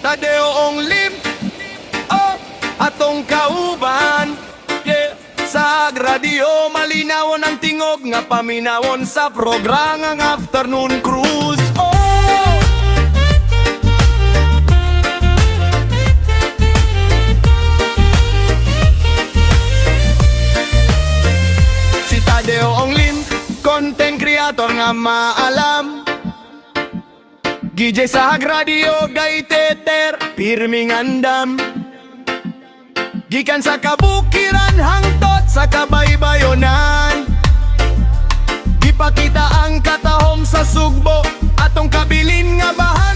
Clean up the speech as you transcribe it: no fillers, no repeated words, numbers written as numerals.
Tadeo Onglim, oh, atong kauban, yeah. Sa radio malinawon ang tingog nga paminawon sa programang Afternoon Cruise, oh. Si Tadeo Onglim, content creator nga maalam, DJ sa radio gaiteter, pirming andam. Gikan sa kabukiran hangtot sa kabaybayonan, gipakita ang katahom sa sugbo, atong kabilin nga bahan